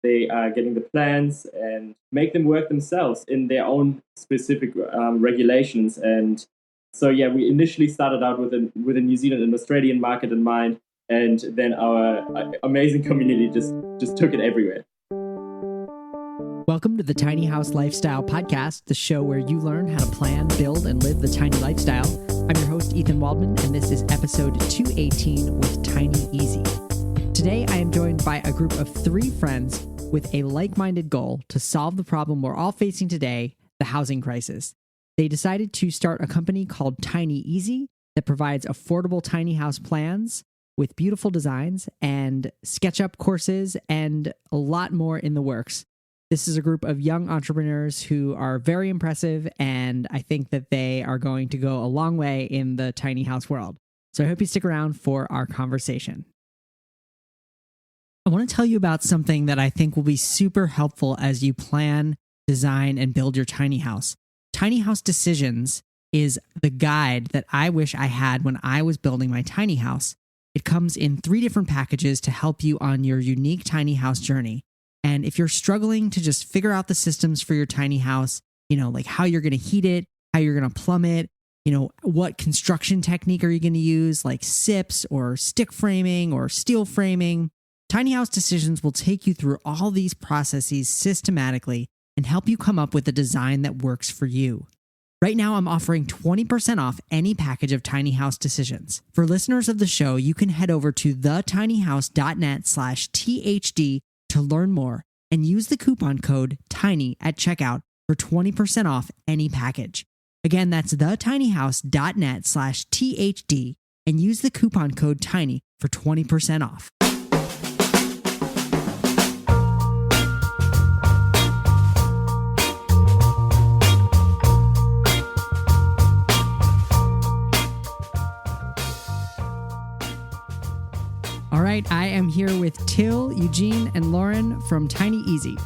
they are getting the plans and make them work themselves in their own specific regulations. And so, yeah, we initially started out with a New Zealand and Australian market in mind, and then our amazing community just took it everywhere. Welcome to the Tiny House Lifestyle Podcast, the show where you learn how to plan, build, and live the tiny lifestyle. I'm your host, Ethan Waldman, and this is episode 218 with Tiny Easy. Today, I am joined by a group of 3 friends with a like-minded goal to solve the problem we're all facing today, the housing crisis. They decided to start a company called Tiny Easy that provides affordable tiny house plans with beautiful designs and SketchUp courses and a lot more in the works. This is a group of young entrepreneurs who are very impressive, and I think that they are going to go a long way in the tiny house world. So I hope you stick around for our conversation. I want to tell you about something that I think will be super helpful as you plan, design, and build your tiny house. Tiny House Decisions is the guide that I wish I had when I was building my tiny house. It comes in 3 different packages to help you on your unique tiny house journey. And if you're struggling to just figure out the systems for your tiny house, like how you're going to heat it, how you're going to plumb it, what construction technique are you going to use, like SIPs or stick framing or steel framing, Tiny House Decisions will take you through all these processes systematically and help you come up with a design that works for you. Right now, I'm offering 20% off any package of Tiny House Decisions. For listeners of the show, you can head over to thetinyhouse.net/THD to learn more and use the coupon code TINY at checkout for 20% off any package. Again, that's thetinyhouse.net/THD and use the coupon code TINY for 20% off. All right, I am here with Till, Eugene, and Lauren from Tiny Easy.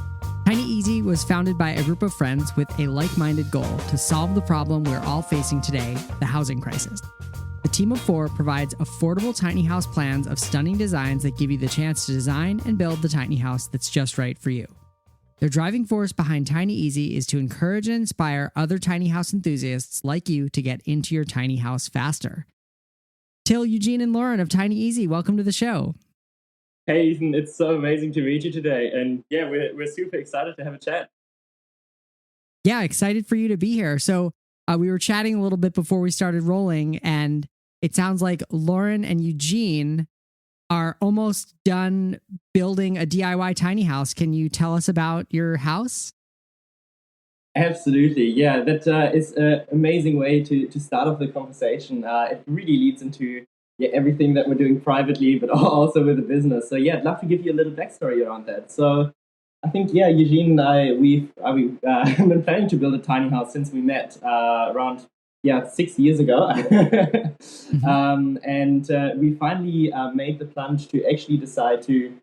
Tiny Easy was founded by a group of friends with a like-minded goal to solve the problem we're all facing today, the housing crisis. The team of 4 provides affordable tiny house plans of stunning designs that give you the chance to design and build the tiny house that's just right for you. Their driving force behind Tiny Easy is to encourage and inspire other tiny house enthusiasts like you to get into your tiny house faster. Till, Eugene, and Lauren of Tiny Easy, welcome to the show. Hey, Ethan, it's so amazing to meet you today. And yeah, we're super excited to have a chat. Yeah, excited for you to be here. So we were chatting a little bit before we started rolling, and it sounds like Lauren and Eugene are almost done building a DIY tiny house. Can you tell us about your house? Absolutely. Yeah, that is an amazing way to start off the conversation. It really leads into everything that we're doing privately, but also with the business. So yeah, I'd love to give you a little backstory around that. So I think, Eugene and I, we've been planning to build a tiny house since we met around 6 years ago. And we finally made the plunge to actually decide to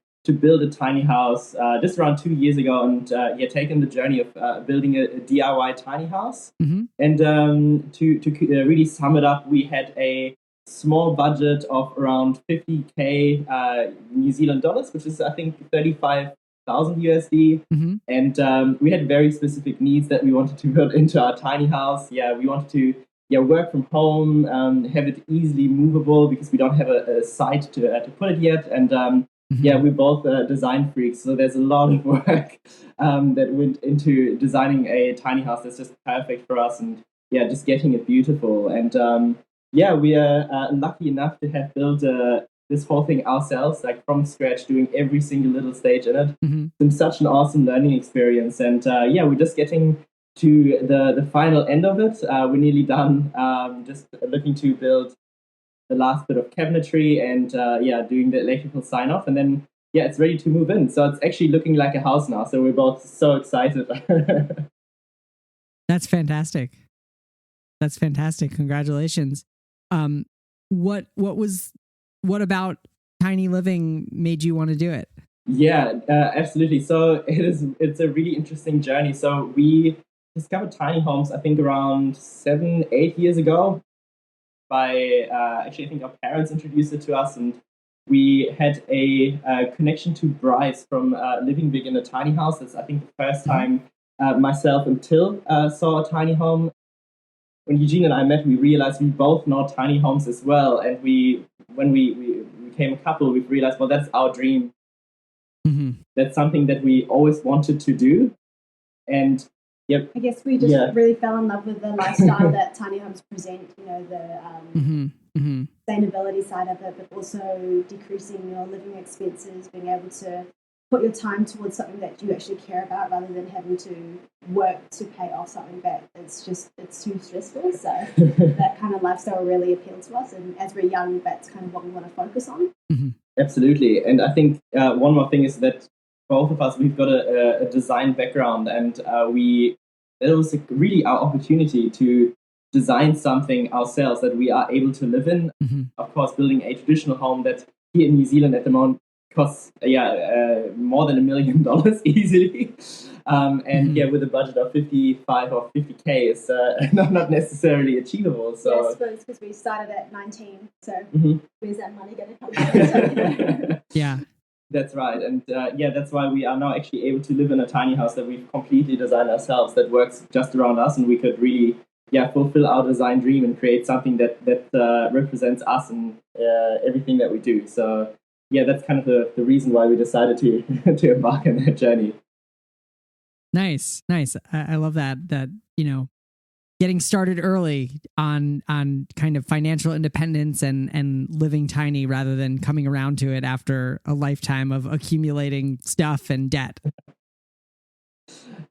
build a tiny house just around 2 years ago, and taken the journey of building a DIY tiny house. Mm-hmm. And to really sum it up, we had a small budget of around 50K New Zealand dollars, which is I think 35,000 USD. Mm-hmm. And we had very specific needs that we wanted to build into our tiny house. We wanted to work from home, have it easily movable because we don't have a site to put it yet, and we're both design freaks, so there's a lot of work that went into designing a tiny house that's just perfect for us, and just getting it beautiful. And we are lucky enough to have built this whole thing ourselves, like from scratch, doing every single little stage in it. Mm-hmm. It's been such an awesome learning experience, and we're just getting to the final end of it. We're nearly done, just looking to build the last bit of cabinetry and doing the electrical sign off, and then it's ready to move in. So it's actually looking like a house now. So we're both so excited. That's fantastic. Congratulations. What about tiny living made you want to do it? Yeah, absolutely. So it's a really interesting journey. So we discovered tiny homes, I think around 7-8 years ago. I think our parents introduced it to us, and we had a connection to Bryce from Living Big in a Tiny House. That's, I think, the first time myself and Till saw a tiny home. When Eugene and I met, we realized we both know tiny homes as well. And when we became a couple, we realized, well, that's our dream. That's something that we always wanted to do. And yep. I guess we just really fell in love with the lifestyle that tiny homes present, the sustainability side of it, but also decreasing your living expenses, being able to put your time towards something that you actually care about rather than having to work to pay off something that it's too stressful. So that kind of lifestyle really appealed to us. And as we're young, that's kind of what we want to focus on. Absolutely. And I think one more thing is that both of us, we've got a design background, and it was really our opportunity to design something ourselves that we are able to live in. Of course, building a traditional home that here in New Zealand at the moment costs more than $1 million easily. With a budget of 55 or 50K is not necessarily achievable. So I suppose because we started at 19, so where's that money going to come from? Yeah. That's right. And that's why we are now actually able to live in a tiny house that we've completely designed ourselves, that works just around us, and we could really fulfill our design dream and create something that represents us and everything that we do. So that's kind of the reason why we decided to embark on that journey. Nice. I love that, getting started early on kind of financial independence and living tiny rather than coming around to it after a lifetime of accumulating stuff and debt.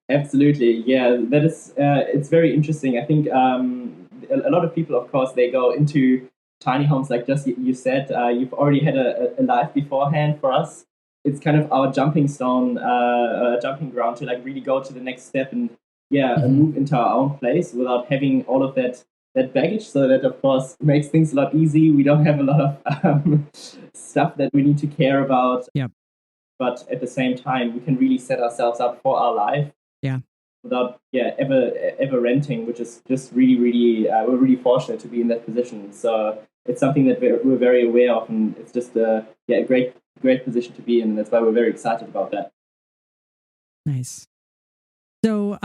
Absolutely. Yeah, that is, it's very interesting. I think a lot of people, of course, they go into tiny homes, like just you said, you've already had a life beforehand. For us, it's kind of our jumping ground to like really go to the next step and move into our own place without having all of that baggage. So that, of course, makes things a lot easy. We don't have a lot of stuff that we need to care about. Yeah. But at the same time, we can really set ourselves up for our life. Yeah. Without ever renting, which is just really, really, we're really fortunate to be in that position. So it's something that we're very aware of, and it's just a great position to be in, and that's why we're very excited about that. Nice. So,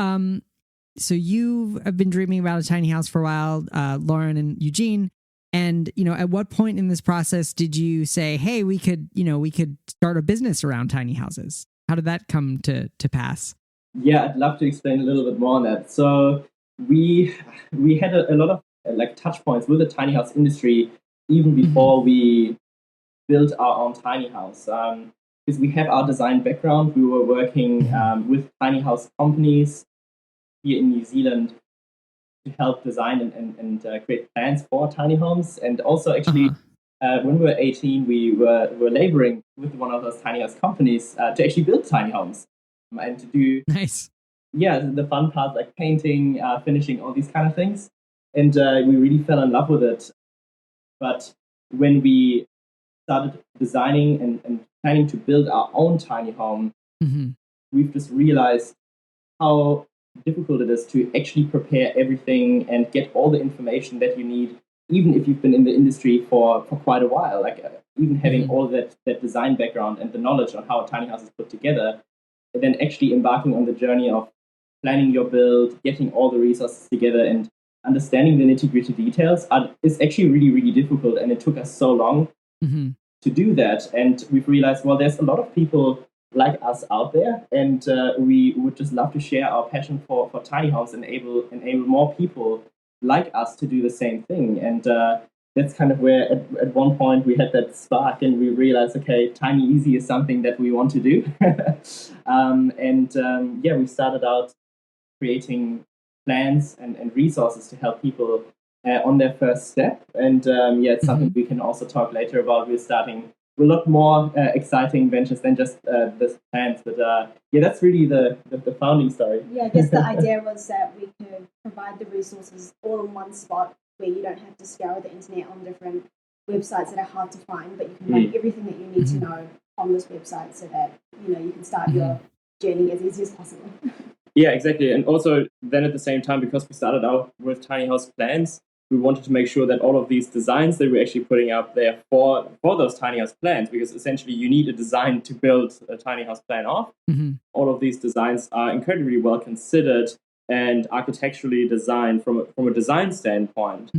so you have been dreaming about a tiny house for a while, Lauren and Eugene. And, at what point in this process did you say, hey, we could start a business around tiny houses? How did that come to pass? Yeah, I'd love to explain a little bit more on that. So we had a lot of touch points with the tiny house industry even before we built our own tiny house. Because we have our design background, we were working with tiny house companies here in New Zealand to help design and create plans for tiny homes. And also, actually, when we were 18, we were laboring with one of those tiny house companies to actually build tiny homes and to do the fun part, like painting, finishing, all these kind of things. And we really fell in love with it. But when we started designing and planning to build our own tiny home, we've just realized how difficult it is to actually prepare everything and get all the information that you need, even if you've been in the industry for quite a while. Like even having all that design background and the knowledge on how a tiny house is put together, and then actually embarking on the journey of planning your build, getting all the resources together, and understanding the nitty-gritty details is actually really, really difficult. And it took us so long to do that. And we've realized, well, there's a lot of people like us out there, and we would just love to share our passion for tiny homes and enable more people like us to do the same thing. And that's kind of where at one point we had that spark and we realized, okay, tiny easy is something that we want to do. We started out creating plans and resources to help people on their first step. And it's something we can also talk later about. We're starting a lot more exciting ventures than just this plans. But that's really the founding story. Yeah, I guess the idea was that we could provide the resources all in one spot where you don't have to scour the internet on different websites that are hard to find, but you can find everything that you need to know on this website so that you can start your journey as easy as possible. Yeah, exactly. And also then at the same time, because we started out with tiny house plans, we wanted to make sure that all of these designs that we're actually putting up there for those tiny house plans, because essentially you need a design to build a tiny house plan off. All of these designs are incredibly well considered and architecturally designed from a design standpoint,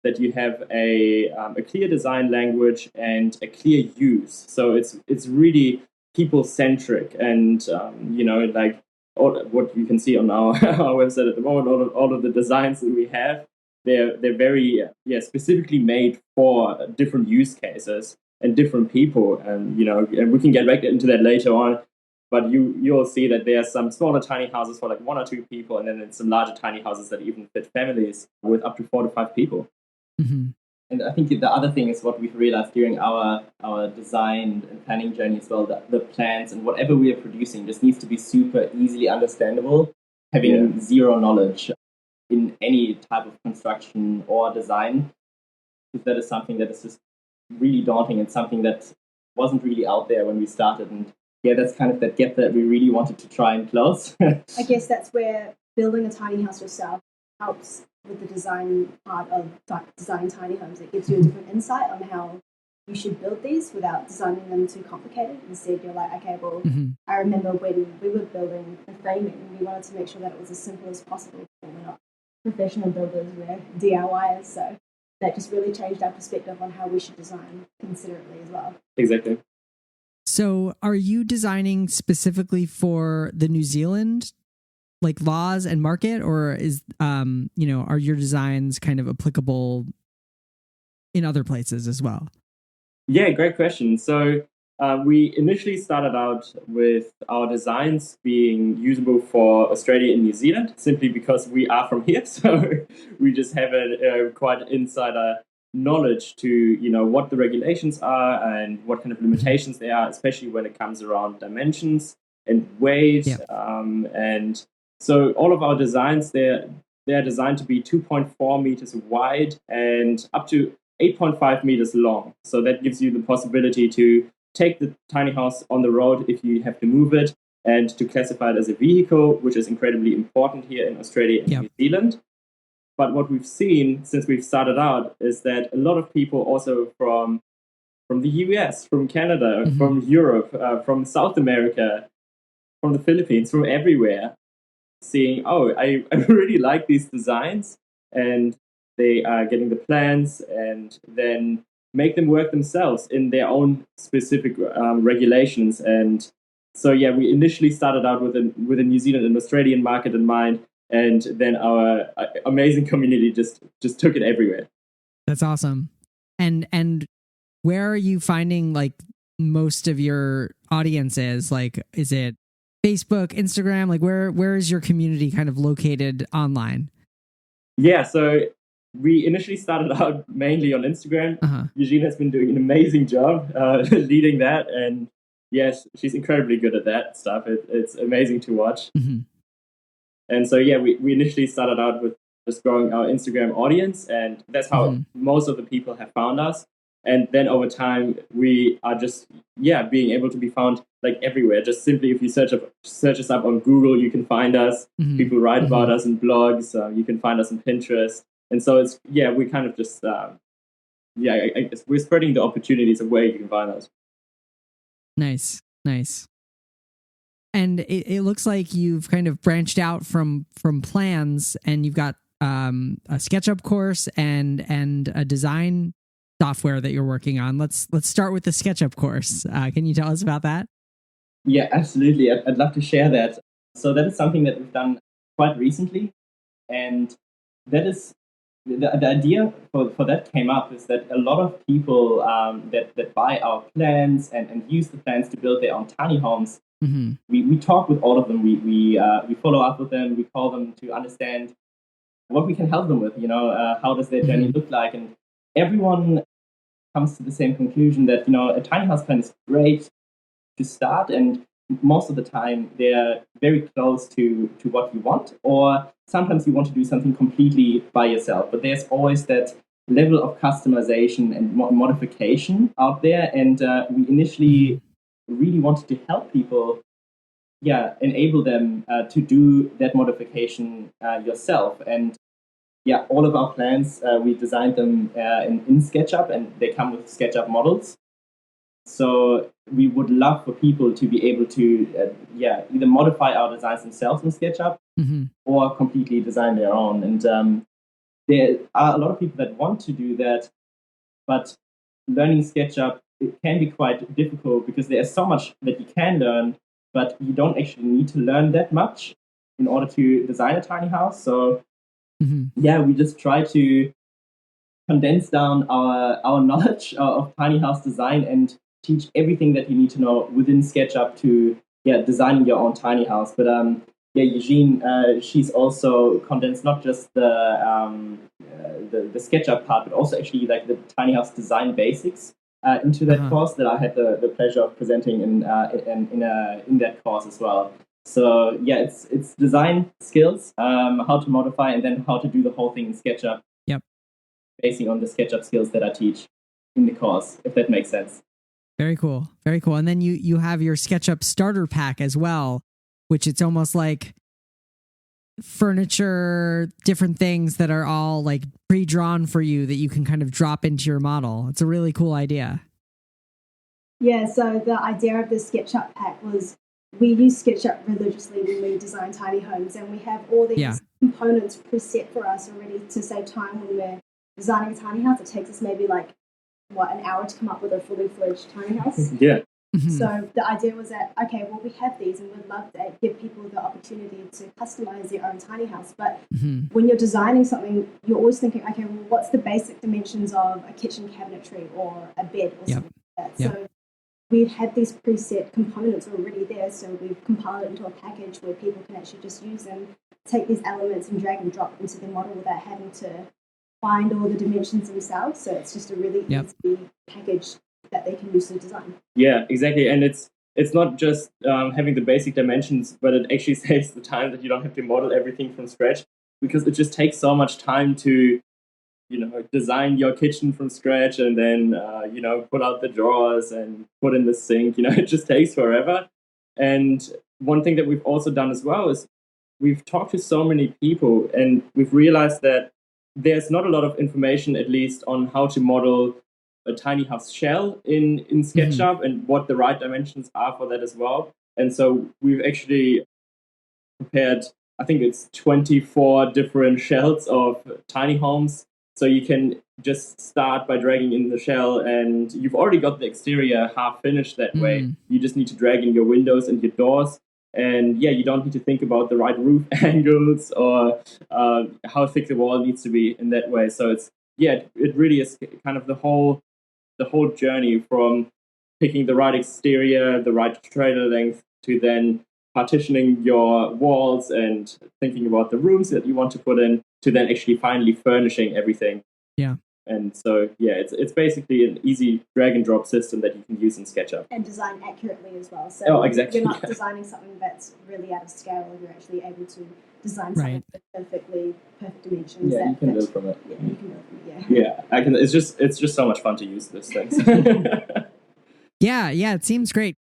that you have a clear design language and a clear use. So it's really people centric, and like what you can see on our website at the moment, all of the designs that we have, they're very specifically made for different use cases and different people, and and we can get back into that later on. But you'll see that there are some smaller tiny houses for like 1 or 2 people, and then some larger tiny houses that even fit families with up to 4 to 5 people. And I think the other thing is what we've realized during our design and planning journey as well, that the plans and whatever we are producing just needs to be super easily understandable. Having zero knowledge in any type of construction or design, if that is something that is just really daunting and something that wasn't really out there when we started. And that's kind of that gap that we really wanted to try and close. I guess that's where building a tiny house yourself helps with the design part of designing tiny homes. It gives you a different insight on how you should build these without designing them too complicated. Instead, you're like, okay, well, I remember when we were building the framing, we wanted to make sure that it was as simple as possible. We're not professional builders, we're DIYers, so that just really changed our perspective on how we should design considerately as well. Exactly. So are you designing specifically for the New Zealand like laws and market, or is are your designs kind of applicable in other places as well? Yeah, great question. So we initially started out with our designs being usable for Australia and New Zealand, simply because we are from here. So we just have a quite insider knowledge to what the regulations are and what kind of limitations there are, especially when it comes around dimensions and weight. And so all of our designs, they're designed to be 2.4 meters wide and up to 8.5 meters long. So that gives you the possibility to take the tiny house on the road if you have to move it, and to classify it as a vehicle, which is incredibly important here in Australia and New Zealand. But what we've seen since we've started out is that a lot of people also from the US, from Canada, from Europe, from South America, from the Philippines, from everywhere, seeing, I really like these designs, and they are getting the plans and then make them work themselves in their own specific regulations. And so, we initially started out with a New Zealand and Australian market in mind, and then our amazing community just took it everywhere. That's awesome. And where are you finding like most of your audience is? Like, is it Facebook, Instagram? Like where is your community kind of located online? Yeah, so we initially started out mainly on Instagram. Eugene has been doing an amazing job leading that, and yes, she's incredibly good at that stuff. It's amazing to watch. And so we initially started out with just growing our Instagram audience, and that's how most of the people have found us. And then over time, we are just being able to be found like everywhere. Just simply, if you search us up on Google, you can find us. People write about us in blogs. You can find us on Pinterest. And so it's we kind of just we're spreading the opportunities of where you can find us. Nice. And it looks like you've kind of branched out from plans, and you've got a SketchUp course and a design software that you're working on. Let's start with the SketchUp course. Can you tell us about that? Yeah, absolutely. I'd love to share that. So that is something that we've done quite recently, and that is the idea for that came up is that a lot of people that buy our plans and use the plans to build their own tiny homes. We talk with all of them. We follow up with them. We call them to understand what we can help them with. How does their journey look like, and everyone comes to the same conclusion that a tiny house plan is great to start, and most of the time they're very close to what you want, or sometimes you want to do something completely by yourself. But there's always that level of customization and modification out there, and we initially really wanted to help people, enable them to do that modification yourself. And all of our plans, we designed them in SketchUp, and they come with SketchUp models. So we would love for people to be able to, either modify our designs themselves in SketchUp or completely design their own. And there are a lot of people that want to do that, but learning SketchUp, it can be quite difficult because there's so much that you can learn, but you don't actually need to learn that much in order to design a tiny house. So we just try to condense down our knowledge of tiny house design and teach everything that you need to know within SketchUp to designing your own tiny house. But Eugene, she's also condensed not just the SketchUp part, but also actually like the tiny house design basics into that course that I had the pleasure of presenting in that course as well. So it's design skills, how to modify, and then how to do the whole thing in SketchUp. Yep. Basing on the SketchUp skills that I teach in the course, if that makes sense. Very cool. Very cool. And then you have your SketchUp starter pack as well, which it's almost like furniture, different things that are all like pre-drawn for you that you can kind of drop into your model. It's a really cool idea. Yeah, so the idea of the SketchUp pack was we use SketchUp religiously when we design tiny homes, and we have all these components preset for us already to save time when we're designing a tiny house. It takes us maybe like, an hour to come up with a fully fledged tiny house. Yeah. So the idea was that, okay, well, we have these and we'd love to give people the opportunity to customize their own tiny house. But when you're designing something, you're always thinking, okay, well, what's the basic dimensions of a kitchen cabinetry or a bed or something like that? So we've had these preset components already there. So we've compiled it into a package where people can actually just use them, take these elements and drag and drop into the model without having to find all the dimensions themselves. So it's just a really easy package that they can use to design. Yeah, exactly. And it's not just having the basic dimensions, but it actually saves the time that you don't have to model everything from scratch, because it just takes so much time to, design your kitchen from scratch and then, put out the drawers and put in the sink. It just takes forever. And one thing that we've also done as well is we've talked to so many people, and we've realized that there's not a lot of information, at least, on how to model a tiny house shell in SketchUp and what the right dimensions are for that as well. And so we've actually prepared, I think it's 24 different shells of tiny homes. So you can just start by dragging in the shell, and you've already got the exterior half finished that way. You just need to drag in your windows and your doors. And you don't need to think about the right roof angles or how thick the wall needs to be in that way. So it really is kind of the whole journey from picking the right exterior, the right trailer length, to then partitioning your walls and thinking about the rooms that you want to put in, to then actually finally furnishing everything. Yeah. And so, it's basically an easy drag and drop system that you can use in SketchUp. And design accurately as well. So exactly. You're not designing something that's really out of scale, you're actually able to design something with perfect dimensions. Yeah, you can build from it. Yeah, you can build from it, Yeah, I can. It's just so much fun to use this thing. Yeah, it seems great.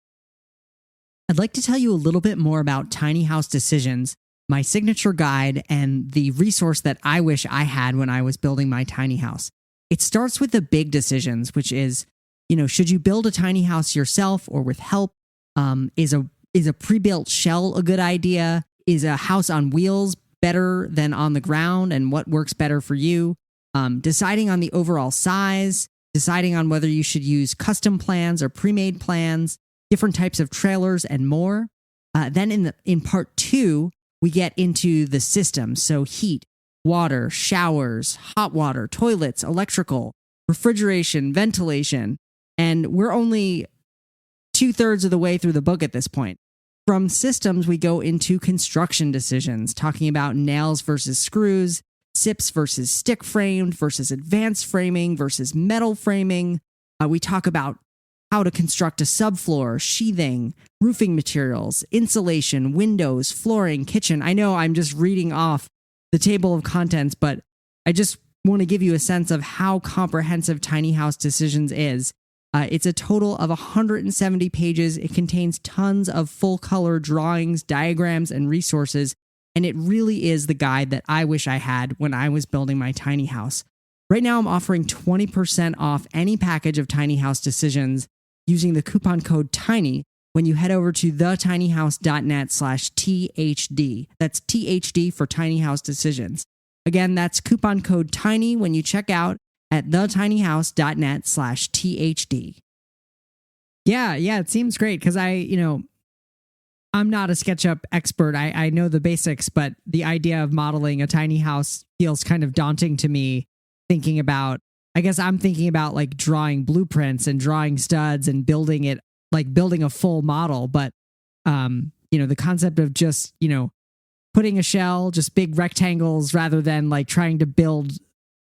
I'd like to tell you a little bit more about Tiny House Decisions, my signature guide, and the resource that I wish I had when I was building my tiny house. It starts with the big decisions, which is, should you build a tiny house yourself or with help? Is a pre-built shell a good idea? Is a house on wheels better than on the ground, and what works better for you? Deciding on the overall size, deciding on whether you should use custom plans or pre-made plans, different types of trailers, and more. Then in part 2, we get into the systems, so heat, water, showers, hot water, toilets, electrical, refrigeration, ventilation, and we're only 2/3 of the way through the book at this point. From systems, we go into construction decisions, talking about nails versus screws, SIPs versus stick framed versus advanced framing versus metal framing. We talk about how to construct a subfloor, sheathing, roofing materials, insulation, windows, flooring, kitchen. I know I'm just reading off the table of contents, but I just want to give you a sense of how comprehensive Tiny House Decisions is. It's a total of 170 pages. It contains tons of full color drawings, diagrams, and resources. And it really is the guide that I wish I had when I was building my tiny house. Right now, I'm offering 20% off any package of Tiny House Decisions using the coupon code TINY when you head over to thetinyhouse.net/THD. That's THD for Tiny House Decisions. Again, that's coupon code TINY when you check out at thetinyhouse.net/THD. Yeah, it seems great because I'm not a SketchUp expert. I know the basics, but the idea of modeling a tiny house feels kind of daunting to me. I'm thinking about like drawing blueprints and drawing studs and building it, like building a full model. But, the concept of just, putting a shell, just big rectangles rather than like trying to build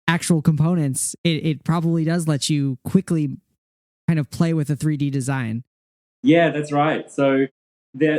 actual components, it probably does let you quickly kind of play with a 3D design. Yeah, that's right. So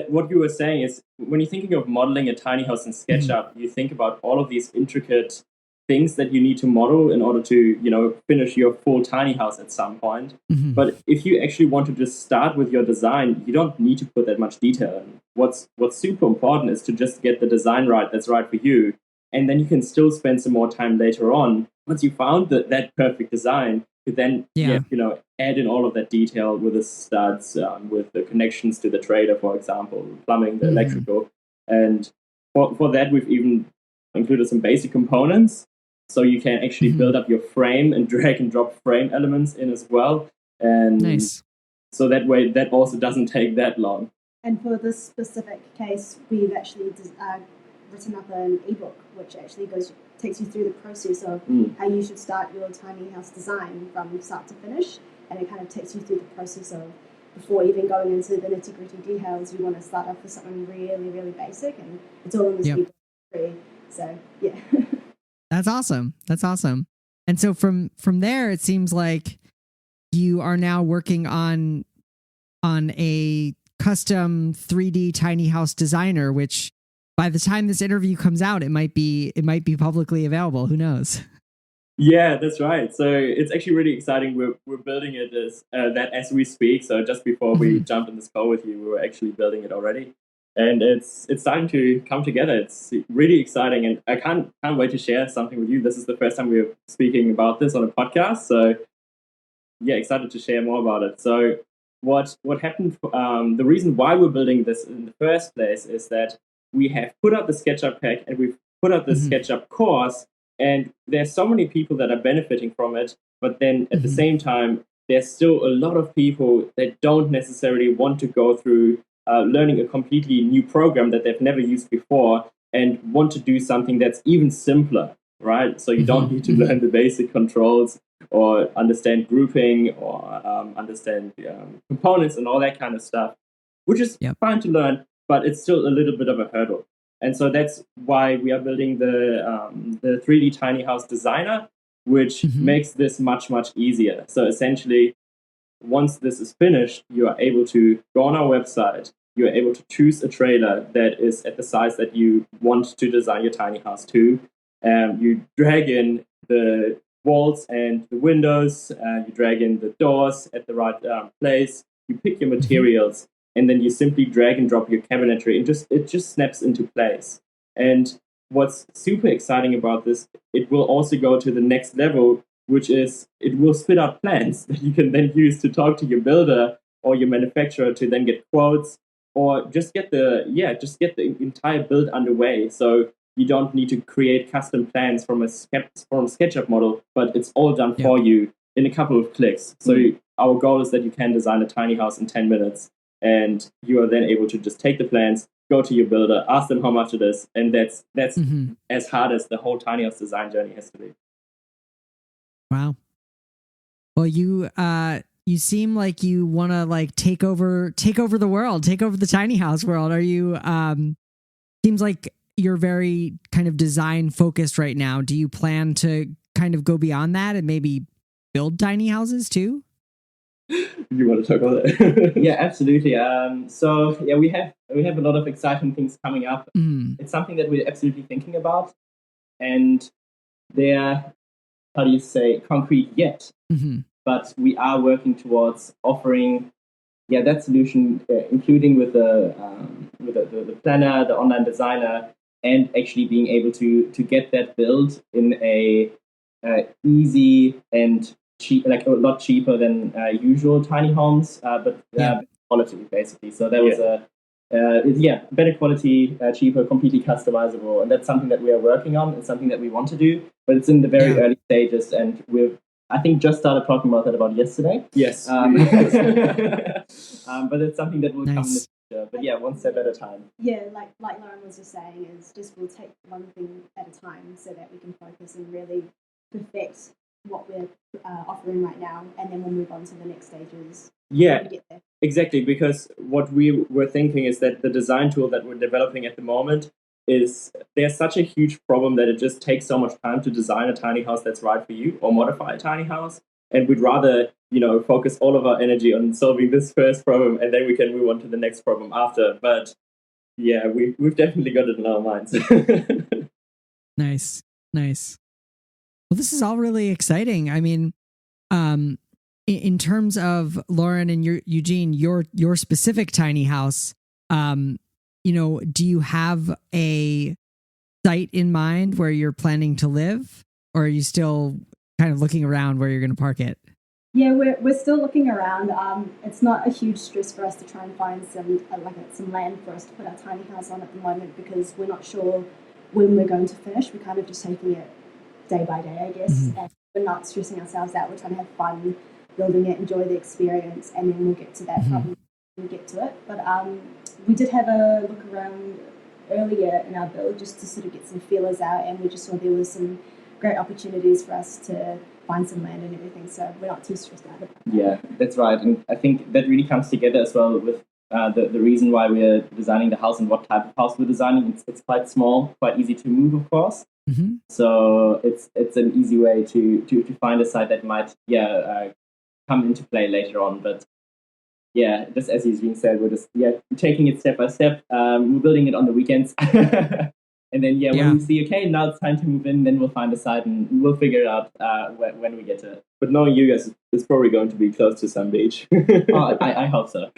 what you were saying is when you're thinking of modeling a tiny house in SketchUp, you think about all of these intricate things that you need to model in order to, finish your full tiny house at some point. Mm-hmm. But if you actually want to just start with your design, you don't need to put that much detail in. What's super important is to just get the design right that's right for you. And then you can still spend some more time later on, once you found that perfect design, to then add in all of that detail with the studs, with the connections to the trader, for example, plumbing, the electrical. And for that, we've even included some basic components. So you can actually build up your frame and drag and drop frame elements in as well. And nice. So that way, that also doesn't take that long. And for this specific case, we've actually written up an ebook which actually takes you through the process of how you should start your tiny house design from start to finish, and it kind of takes you through the process of, before even going into the nitty-gritty details, you want to start off with something really, really basic, and it's all in this ebook free. So yeah. That's awesome. And so from there, it seems like you are now working on a custom 3D tiny house designer, which by the time this interview comes out, it might be publicly available. Who knows? Yeah, that's right. So it's actually really exciting. We're building it as we speak. So just before we jumped in this call with you, we were actually building it already, and it's starting to come together. It's really exciting, and I can't wait to share something with you. This is the first time we're speaking about this on a podcast. So yeah, excited to share more about it. So what happened? The reason why we're building this in the first place is that we have put out the SketchUp pack and we've put out the SketchUp course, and there's so many people that are benefiting from it. But then at the same time, there's still a lot of people that don't necessarily want to go through learning a completely new program that they've never used before and want to do something that's even simpler, right? So you don't need to learn the basic controls or understand grouping or understand components and all that kind of stuff, which is fine to learn, but it's still a little bit of a hurdle. And so that's why we are building the 3D Tiny House Designer, which makes this much, much easier. So essentially, once this is finished, you are able to go on our website. You're able to choose a trailer that is at the size that you want to design your tiny house to. You drag in the walls and the windows. You drag in the doors at the right place. You pick your materials. And then you simply drag and drop your cabinetry, and it just snaps into place. And what's super exciting about this, it will also go to the next level, which is it will spit out plans that you can then use to talk to your builder or your manufacturer to then get quotes, or just get the entire build underway. So you don't need to create custom plans from a SketchUp model, but it's all done for you in a couple of clicks. So our goal is that you can design a tiny house in 10 minutes. And you are then able to just take the plans, go to your builder, ask them how much it is, and that's as hard as the whole tiny house design journey has to be. Wow. Well, you seem like you want to like take over the world, take over the tiny house world. Are you? Seems like you're very kind of design focused right now. Do you plan to kind of go beyond that and maybe build tiny houses too? You want to talk about that? Yeah, absolutely. So yeah, we have a lot of exciting things coming up. It's something that we're absolutely thinking about, and they're, how do you say, concrete yet. But we are working towards offering that solution, including with the planner, the online designer, and actually being able to get that built in a easy and cheap, like a lot cheaper than usual tiny homes, but quality basically. So that was better quality, cheaper, completely customizable, and that's something that we are working on. It's something that we want to do, but it's in the very early stages, and we've I think just started talking about that about yesterday. Yes, but it's something that will come in the future. But yeah, one step at a time. Yeah, like Lauren was just saying, is just we'll take one thing at a time so that we can focus and really perfect what we're offering right now, and then we'll move on to the next stages. Yeah, exactly. Because what we were thinking is that the design tool that we're developing at the moment is there's such a huge problem that it just takes so much time to design a tiny house that's right for you or modify a tiny house. And we'd rather, focus all of our energy on solving this first problem, and then we can move on to the next problem after. But yeah, we've definitely got it in our minds. Nice. Well, this is all really exciting. I mean, in terms of Lauren and Eugene, your specific tiny house, do you have a site in mind where you're planning to live, or are you still kind of looking around where you're going to park it? Yeah, we're still looking around. It's not a huge stress for us to try and find some land for us to put our tiny house on at the moment, because we're not sure when we're going to finish. We're kind of just taking it day by day, I guess. Mm-hmm. And we're not stressing ourselves out. We're trying to have fun building it, enjoy the experience, and then we'll get to that problem when we get to it. But we did have a look around earlier in our build just to sort of get some feelers out, and we just saw there was some great opportunities for us to find some land and everything, so we're not too stressed out about that. Yeah, that's right. And I think that really comes together as well with the reason why we're designing the house and what type of house we're designing. It's quite small, quite easy to move, of course. Mm-hmm. So it's an easy way to find a site that might come into play later on. But yeah, just as Eugene said, we're just taking it step by step. We're building it on the weekends. And then, when we see, okay, now it's time to move in, then we'll find a site and we'll figure it out when we get to it. But knowing you guys, it's probably going to be close to some beach. I hope so.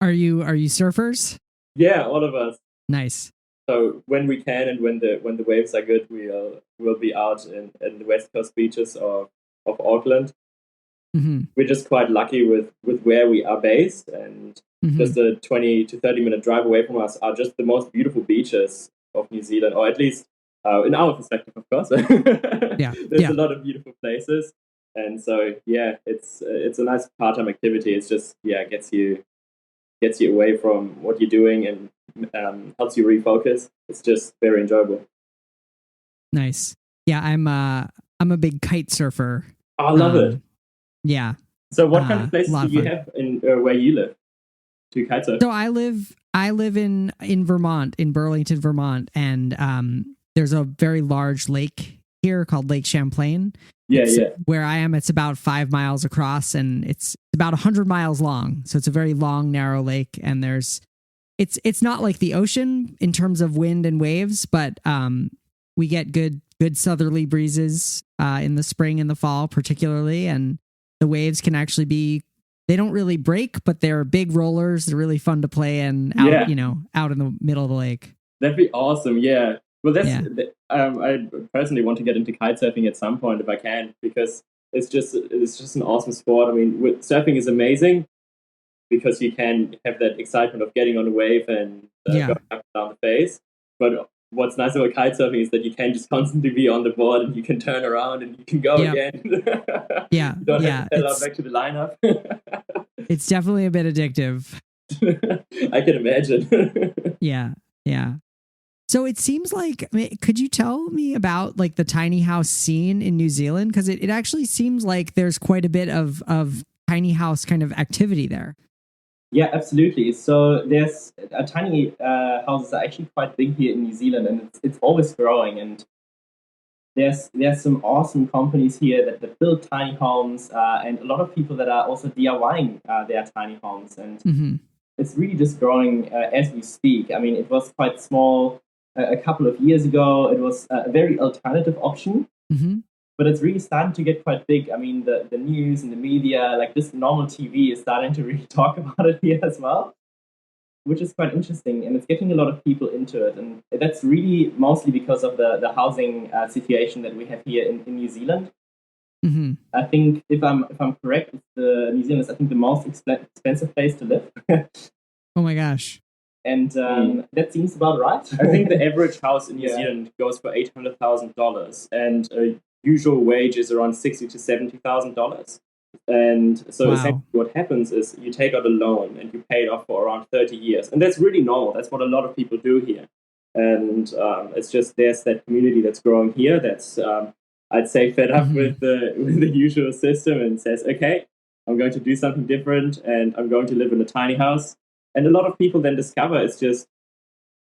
Are you surfers? Yeah, all of us. Nice. So when we can and when the waves are good, we'll be out in the West Coast beaches of Auckland. Mm-hmm. We're just quite lucky with where we are based, and just a 20 to 30 minute drive away from us are just the most beautiful beaches of New Zealand, or at least in our perspective, of course. There's a lot of beautiful places, and so it's a nice part-time activity. It's just gets you away from what you're doing and helps you refocus. It's just very enjoyable. Nice. Yeah, I'm a big kite surfer. I love it. Yeah. So what kind of places do you have in where you live to kitesurf? So I live in Vermont, in Burlington, Vermont, and there's a very large lake here called Lake Champlain. Where I am, it's about 5 miles across, and it's about 100 miles long. So it's a very long, narrow lake, and it's not like the ocean in terms of wind and waves, but we get good southerly breezes in the spring and the fall, particularly, and the waves can actually they don't really break, but they're big rollers. They're really fun to play in out in the middle of the lake. That'd be awesome. Yeah. Well, I personally want to get into kitesurfing at some point if I can, because it's just an awesome sport. I mean, surfing is amazing because you can have that excitement of getting on a wave and going up and down the face. But what's nice about kitesurfing is that you can just constantly be on the board and you can turn around and you can go again. You don't have to pedal out back to the lineup. It's definitely a bit addictive. I can imagine. Yeah. So it seems like, could you tell me about like the tiny house scene in New Zealand? Because it actually seems like there's quite a bit of tiny house kind of activity there. Yeah, absolutely. So there's tiny houses are actually quite big here in New Zealand, and it's always growing. And there's some awesome companies here that build tiny homes, and a lot of people that are also DIYing their tiny homes. And it's really just growing as we speak. I mean, it was quite small a couple of years ago. It was a very alternative option. But it's really starting to get quite big. I mean, the news and the media, like this normal TV, is starting to really talk about it here as well. which is quite interesting, and it's getting a lot of people into it, and that's really mostly because of the housing situation that we have here in New Zealand. Mm-hmm. I think if I'm correct, New Zealand is, I think, the most expensive place to live. Oh my gosh! And that seems about right. I think the average house in New Zealand goes for $800,000, and a usual wage is around $60,000 to $70,000. And so essentially what happens is you take out a loan and you pay it off for around 30 years. And that's really normal. That's what a lot of people do here. And it's just there's that community that's growing here that's, I'd say, fed up with the usual system and says, okay, I'm going to do something different and I'm going to live in a tiny house. And a lot of people then discover it's just,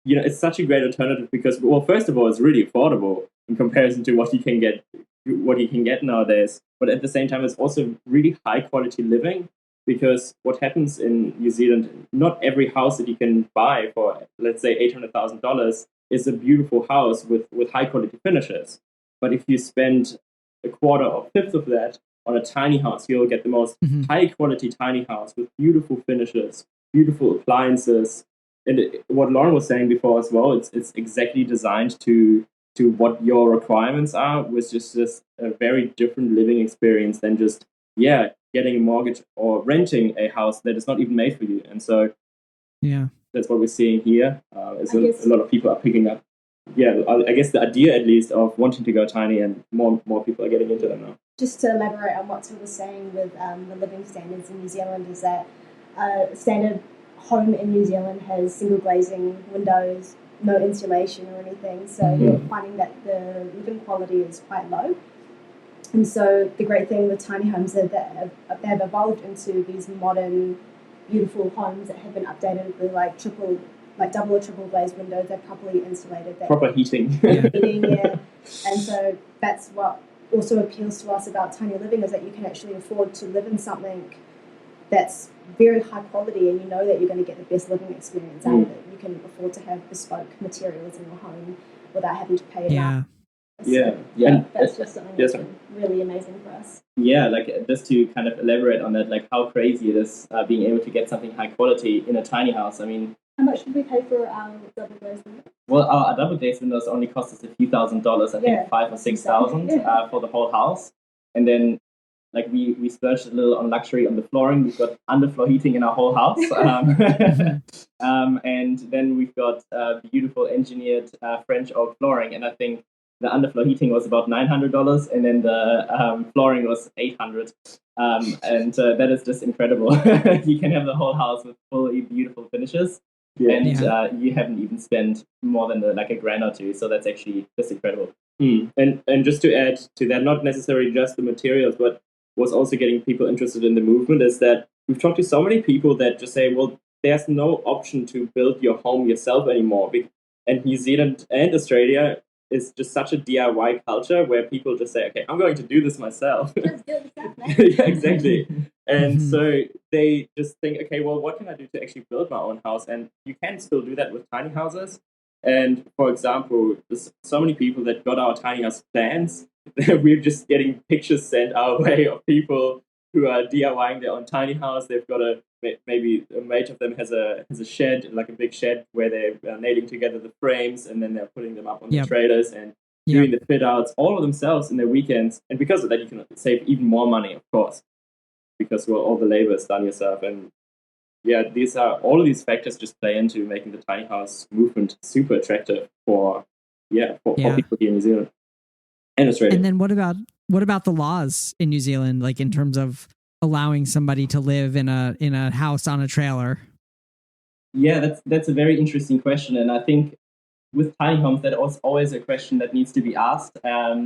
it's such a great alternative because, well, first of all, it's really affordable in comparison to what you can get nowadays. But at the same time, it's also really high quality living because what happens in New Zealand, not every house that you can buy for, let's say, $800,000 is a beautiful house with high quality finishes. But if you spend a quarter or fifth of that on a tiny house, you'll get the most high quality tiny house with beautiful finishes, beautiful appliances. And what Lauren was saying before as well, it's exactly designed to what your requirements are, with just a very different living experience than just getting a mortgage or renting a house that is not even made for you. And so that's what we're seeing here. Is a lot of people are picking up. I guess the idea at least of wanting to go tiny, and more people are getting into them now. Just to elaborate on what Phil was saying with the living standards in New Zealand is that standard home in New Zealand has single glazing windows, no insulation or anything, so you're finding that the living quality is quite low. And so the great thing with tiny homes is that they've evolved into these modern, beautiful homes that have been updated with double or triple glazed windows. They're properly insulated. Proper heating. And so that's what also appeals to us about tiny living, is that you can actually afford to live in something that's very high quality, and you know that you're going to get the best living experience out of it. You can afford to have bespoke materials in your home without having to pay it out. So, that's just something that's been really amazing for us. Yeah, just to kind of elaborate on that, how crazy it is being able to get something high quality in a tiny house. I mean, how much did we pay for our double glazed windows? Well, our double glazed windows only cost us a few $1,000s. I think $5,000 or $6,000 for the whole house. And then we splurged a little on luxury on the flooring. We've got underfloor heating in our whole house. And then we've got beautiful engineered French oak flooring. And I think the underfloor heating was about $900, and then the flooring was $800. And that is just incredible. You can have the whole house with fully beautiful finishes. And you haven't even spent more than a grand or two. So that's actually just incredible. And just to add to that, not necessarily just the materials, but what's also getting people interested in the movement is that we've talked to so many people that just say, well, there's no option to build your home yourself anymore. And New Zealand and Australia is just such a DIY culture where people just say, okay, I'm going to do this myself. Let's do it yourself, man. Yeah, exactly. And so they just think, okay, well, what can I do to actually build my own house? And you can still do that with tiny houses. And for example, there's so many people that got our tiny house plans that we're just getting pictures sent our way of people who are DIYing their own tiny house. They've got maybe a mate of them has a shed, like a big shed, where they're nailing together the frames and then they're putting them up on the trailers and doing the fit outs all of themselves in their weekends. And because of that, you can save even more money, of course, because all the labor is done yourself. And all of these factors just play into making the tiny house movement super attractive for people here in New Zealand and Australia. And then what about the laws in New Zealand, in terms of allowing somebody to live in a house on a trailer? Yeah, that's a very interesting question, and I think with tiny homes that is always a question that needs to be asked.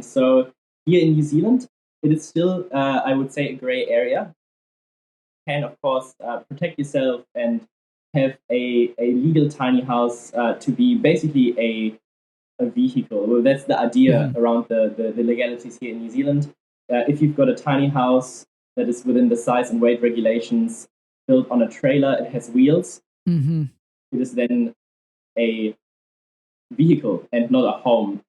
So here in New Zealand, it is still, I would say, a gray area. You can, of course, protect yourself and have a legal tiny house to be basically a vehicle. Well, that's the idea around the legalities here in New Zealand. If you've got a tiny house that is within the size and weight regulations, built on a trailer, it has wheels, it is then a vehicle and not a home.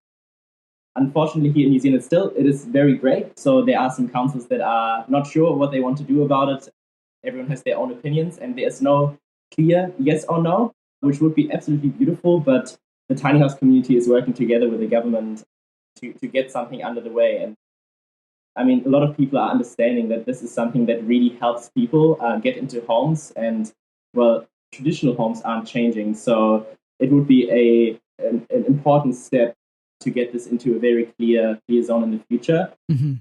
Unfortunately, here in New Zealand still, it is very grey. So there are some councils that are not sure what they want to do about it. Everyone has their own opinions, and there's no clear yes or no, which would be absolutely beautiful. But the tiny house community is working together with the government to get something under the way. And I mean, a lot of people are understanding that this is something that really helps people get into homes. And well, traditional homes aren't changing. So it would be an important step to get this into a very clear zone in the future. Mm-hmm.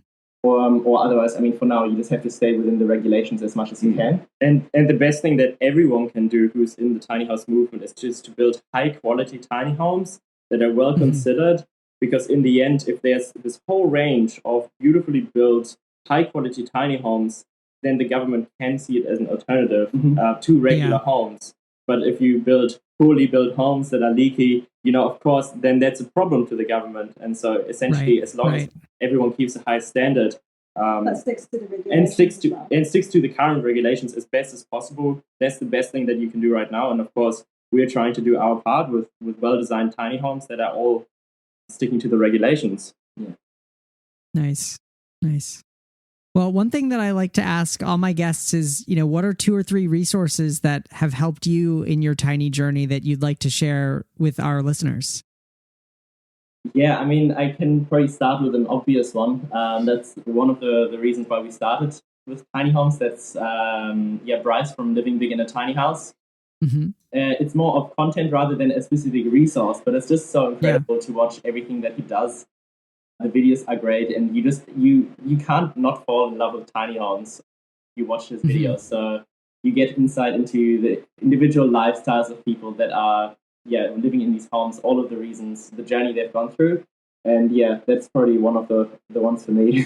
Or otherwise, I mean, for now, you just have to stay within the regulations as much as you can. And the best thing that everyone can do who's in the tiny house movement is just to build high quality tiny homes that are well considered. Because in the end, if there's this whole range of beautifully built, high quality tiny homes, then the government can see it as an alternative to regular homes. But if you build poorly built homes that are leaky, of course, then that's a problem to the government. And so essentially, as long as everyone keeps a high standard, but sticks to the regulations and sticks to the current regulations as best as possible, that's the best thing that you can do right now. And of course, we're trying to do our part with well-designed tiny homes that are all sticking to the regulations. Yeah. Nice. Well, one thing that I like to ask all my guests is, what are 2 or 3 resources that have helped you in your tiny journey that you'd like to share with our listeners? Yeah, I mean, I can probably start with an obvious one. That's one of the reasons why we started with tiny homes. That's Bryce from Living Big in a Tiny House. Mm-hmm. It's more of content rather than a specific resource, but it's just so incredible to watch everything that he does. The videos are great, and you can't not fall in love with tiny homes. You watch his videos, so you get insight into the individual lifestyles of people that are living in these homes, all of the reasons, the journey they've gone through, and that's probably one of the ones for me.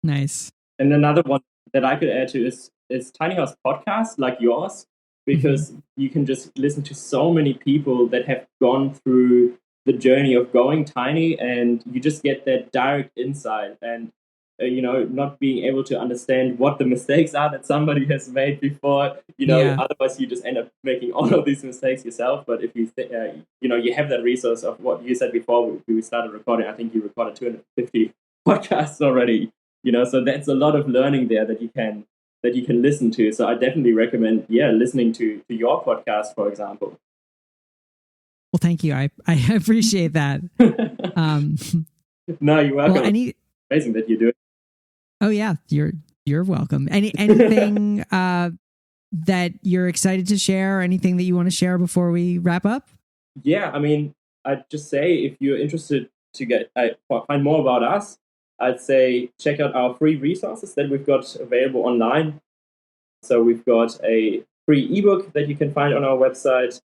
Nice. And another one that I could add to is tiny house podcasts like yours, because you can just listen to so many people that have gone through the journey of going tiny, and you just get that direct insight and not being able to understand what the mistakes are that somebody has made before, otherwise you just end up making all of these mistakes yourself. But if you you have that resource of what you said before we started recording, I think you recorded 250 podcasts already, so that's a lot of learning there that you can listen to. So I definitely recommend listening to your podcast, for example. Well, thank you. I appreciate that. No, you're welcome. Well, amazing that you do it. Oh yeah, you're welcome. Anything that you're excited to share? Anything that you want to share before we wrap up? Yeah, I mean, I'd just say if you're interested to find more about us, I'd say check out our free resources that we've got available online. So we've got a free ebook that you can find on our website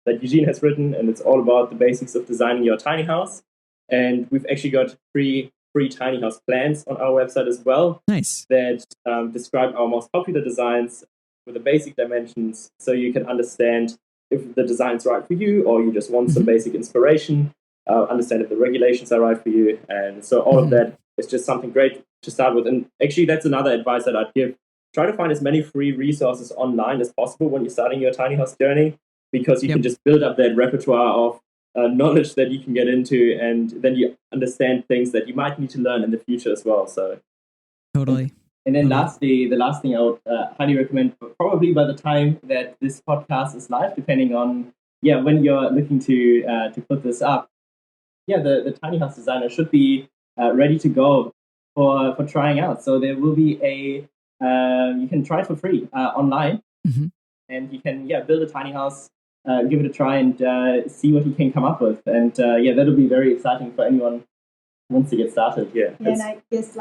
that Eugene has written, and it's all about the basics of designing your tiny house. And we've actually got free tiny house plans on our website as well. Nice. That describe our most popular designs with the basic dimensions, so you can understand if the design's right for you, or you just want some basic inspiration, understand if the regulations are right for you. And so all of that is just something great to start with. And actually, that's another advice that I'd give. Try to find as many free resources online as possible when you're starting your tiny house journey, because you can just build up that repertoire of knowledge that you can get into, and then you understand things that you might need to learn in the future as well. So totally. And then lastly, the last thing I would highly recommend, probably by the time that this podcast is live, depending on when you're looking to put this up, the tiny house designer should be ready to go for trying out. So there will be you can try it for free online, and you can build a tiny house. Give it a try and see what you can come up with. And that'll be very exciting for anyone who wants to get started. And I guess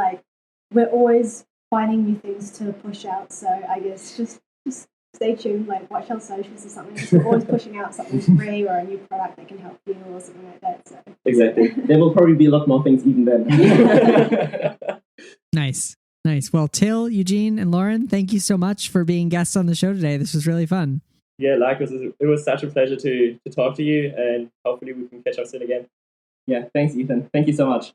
we're always finding new things to push out. So I guess just stay tuned, watch our socials or something. Just we're always pushing out something free or a new product that can help you or something like that. So. Exactly. There will probably be a lot more things even then. Nice. Well, Till, Eugene, and Lauren, thank you so much for being guests on the show today. This was really fun. Yeah, likewise. It was such a pleasure to talk to you, and hopefully we can catch up soon again. Yeah, thanks, Ethan. Thank you so much.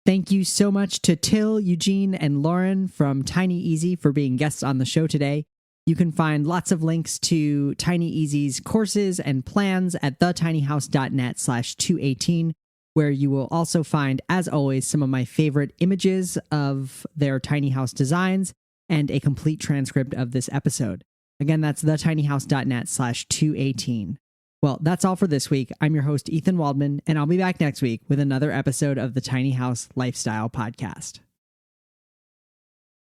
Thank you so much to Till, Eugene, and Lauren from Tiny Easy for being guests on the show today. You can find lots of links to Tiny Easy's courses and plans at thetinyhouse.net/218, where you will also find, as always, some of my favorite images of their tiny house designs and a complete transcript of this episode. Again, that's thetinyhouse.net/218. Well, that's all for this week. I'm your host, Ethan Waldman, and I'll be back next week with another episode of the Tiny House Lifestyle Podcast.